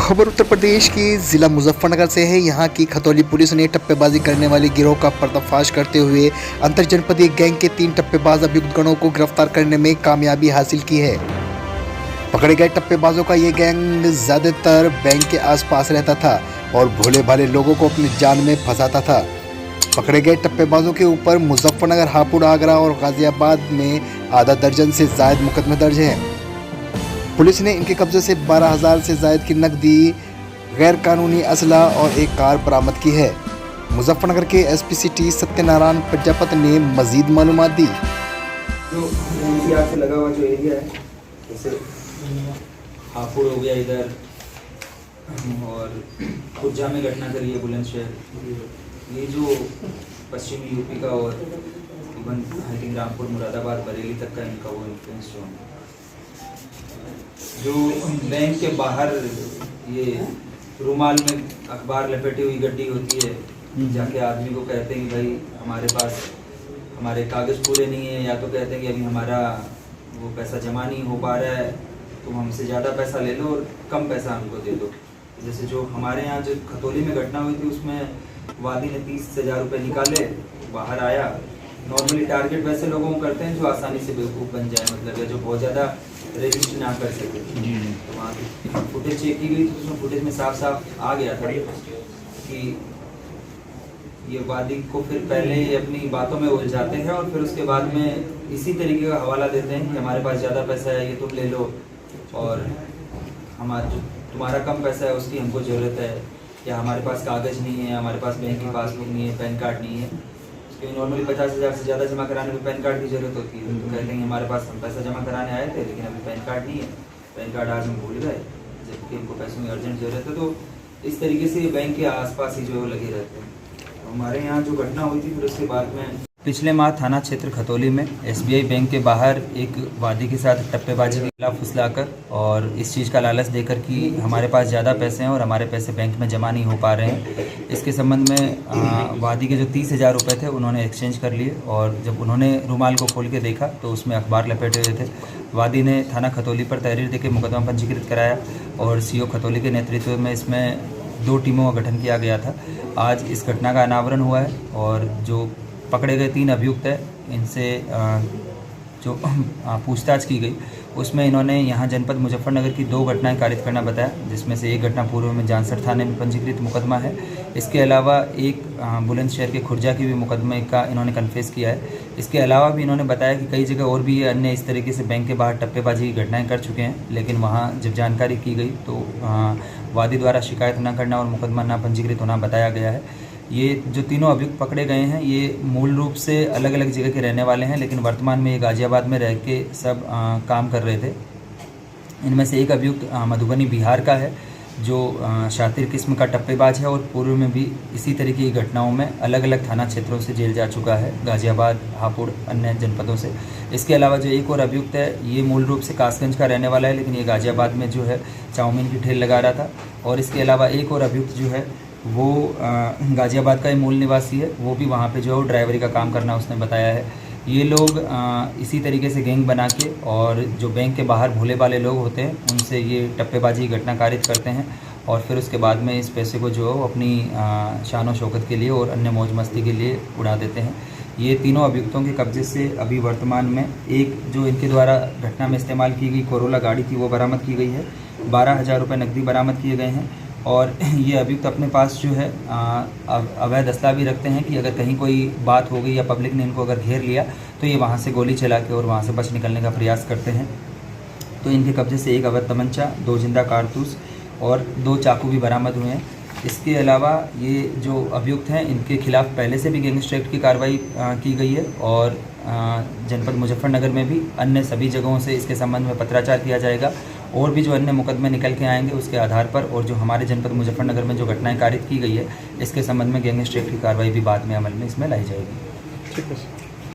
खबर उत्तर प्रदेश की जिला मुजफ्फरनगर से है। यहाँ की खतौली पुलिस ने टप्पेबाजी करने वाले गिरोह का पर्दाफाश करते हुए अंतर जनपदीय गैंग के 3 टप्पेबाज अभियुक्त गणों को गिरफ्तार करने में कामयाबी हासिल की है। पकड़े गए टप्पेबाजों का ये गैंग ज्यादातर बैंक के आसपास रहता था और भोले भाले लोगों को अपनी जान में फंसाता था। पकड़े गए टप्पेबाजों के ऊपर मुजफ्फरनगर, हापुड़, आगरा और गाजियाबाद में आधा दर्जन से जायद मुकदमे दर्ज हैं। पुलिस ने इनके कब्जे से 12,000 से जायद की नकदी, गैर कानूनी असला और एक कार बरामद की है। मुजफ्फरनगर के एसपी सिटी सत्यनारायण प्रजापति ने मजीद मालूमात दी। जो एनसीआर से लगा हुआ जो एरिया है, जैसे हापुड़ हो गया इधर, और खुर्जा में घटना करी है बुलंदशहर, ये जो पश्चिमी यूपी का और even I think Rampur, Moradabad, Bareilly तक का इनका वो इन्फ्लुएंस जो बैंक के बाहर ये रुमाल में अखबार लपेटी हुई गड्डी होती है, जाके आदमी को कहते हैं कि भाई हमारे पास हमारे कागज़ पूरे नहीं है, या तो कहते हैं कि अभी हमारा वो पैसा जमा नहीं हो पा रहा है, तुम हमसे ज़्यादा पैसा ले लो और कम पैसा हमको दे दो। जैसे जो हमारे यहाँ जो खतौली में घटना हुई थी, उसमें वादी ने 30,000 रुपये निकाले, बाहर आया। नॉर्मली टारगेट वैसे लोगों को करते हैं जो आसानी से बेवकूफ़ बन जाए, मतलब या जो बहुत ज़्यादा रजिस्ट ना कर सके। तो वहाँ की फुटेज चेक की गई तो उसमें फुटेज में साफ साफ आ गया था कि ये वादी को फिर पहले अपनी बातों में उलझाते हैं और फिर उसके बाद में इसी तरीके का हवाला देते हैं कि हमारे पास ज़्यादा पैसा है, ये तुम ले लो, और हमारा जो तुम्हारा कम पैसा है उसकी हमको ज़रूरत है, या हमारे पास कागज़ नहीं है, हमारे पास बैंक की पासबुक नहीं है, पैन कार्ड नहीं है। क्योंकि नॉर्मली 50,000 से ज़्यादा जमा कराने में पैन कार्ड की ज़रूरत होती है। तो कहते हैं हमारे पास हम पैसा जमा कराने आए थे लेकिन अभी पैन कार्ड नहीं है, पैन कार्ड आज हम भूल गए, जबकि इनको पैसों की अर्जेंट ज़रूरत है। तो इस तरीके से बैंक के आसपास ही जो लगे रहते हैं। हमारे यहाँ जो घटना हुई थी, फिर उसके बाद में पिछले माह थाना क्षेत्र खतौली में एसबीआई बैंक के बाहर एक वादी के साथ टप्पेबाजी के खिलाफ फुसलाकर और इस चीज़ का लालच देकर कि हमारे पास ज़्यादा पैसे हैं और हमारे पैसे बैंक में जमा नहीं हो पा रहे हैं, इसके संबंध में वादी के जो 30,000 रुपये थे उन्होंने एक्सचेंज कर लिए। और जब उन्होंने रुमाल को खोल के देखा तो उसमें अखबार लपेटे हुए थे। वादी ने थाना खतौली पर तहरीर देकर मुकदमा पंजीकृत कराया और सीओ खतौली के नेतृत्व में इसमें 2 टीमों का गठन किया गया था। आज इस घटना का अनावरण हुआ है और जो पकड़े गए 3 अभियुक्त हैं, इनसे जो पूछताछ की गई उसमें इन्होंने यहाँ जनपद मुजफ्फरनगर की 2 घटनाएं कारित करना बताया, जिसमें से एक घटना पूर्व में जानसर थाने में पंजीकृत मुकदमा है। इसके अलावा एक बुलंदशहर के खुर्जा की भी मुकदमे का इन्होंने कन्फेस किया है। इसके अलावा भी इन्होंने बताया कि कई जगह और भी अन्य इस तरीके से बैंक के बाहर टप्पेबाजी की घटनाएँ कर चुके हैं, लेकिन वहाँ जब जानकारी की गई तो वादी द्वारा शिकायत न करना और मुकदमा न पंजीकृत होना बताया गया है। ये जो तीनों अभियुक्त पकड़े गए हैं ये मूल रूप से अलग अलग जगह के रहने वाले हैं, लेकिन वर्तमान में ये गाजियाबाद में रह के सब काम कर रहे थे। इनमें से एक अभियुक्त मधुबनी, बिहार का है, जो शातिर किस्म का टप्पेबाज है और पूर्व में भी इसी तरीके की घटनाओं में अलग अलग थाना क्षेत्रों से जेल जा चुका है, गाजियाबाद, हापुड़, अन्य जनपदों से। इसके अलावा जो एक और अभियुक्त है ये मूल रूप से कासगंज का रहने वाला है, लेकिन ये गाजियाबाद में जो है चाउमीन की ठेल लगा रहा था। और इसके अलावा एक और अभियुक्त जो है वो गाजियाबाद का ही मूल निवासी है, वो भी वहाँ पे जो है ड्राइवरी का काम करना उसने बताया है। ये लोग इसी तरीके से गैंग बना के और जो बैंक के बाहर भोले वाले लोग होते हैं उनसे ये टप्पेबाजी की घटना कारित करते हैं और फिर उसके बाद में इस पैसे को जो है अपनी शान व शौकत के लिए और अन्य मौज मस्ती के लिए उड़ा देते हैं। ये तीनों अभियुक्तों के कब्जे से अभी वर्तमान में एक जो इनके द्वारा घटना में इस्तेमाल की गई कोरोला गाड़ी थी वो बरामद की गई है। 12,000 रुपये नकदी बरामद किए गए हैं और ये अभियुक्त अपने पास जो है अवैध असला भी रखते हैं कि अगर कहीं कोई बात हो गई या पब्लिक ने इनको अगर घेर लिया तो ये वहाँ से गोली चला के और वहाँ से बच निकलने का प्रयास करते हैं। तो इनके कब्जे से एक अवैध तमंचा, 2 जिंदा कारतूस और 2 चाकू भी बरामद हुए हैं। इसके अलावा ये जो अभियुक्त हैं इनके खिलाफ पहले से भी गैंगस्टर एक्ट की कार्रवाई की गई है और जनपद मुजफ्फरनगर में भी अन्य सभी जगहों से इसके संबंध में पत्राचार किया जाएगा और भी जो अन्य मुकदमे निकल के आएंगे उसके आधार पर और जो हमारे जनपद मुजफ्फरनगर में जो घटनाएं कारित की गई है इसके संबंध में गैंगस्टर एक्ट की कार्रवाई भी बाद में अमल में इसमें लाई जाएगी। ठीक है।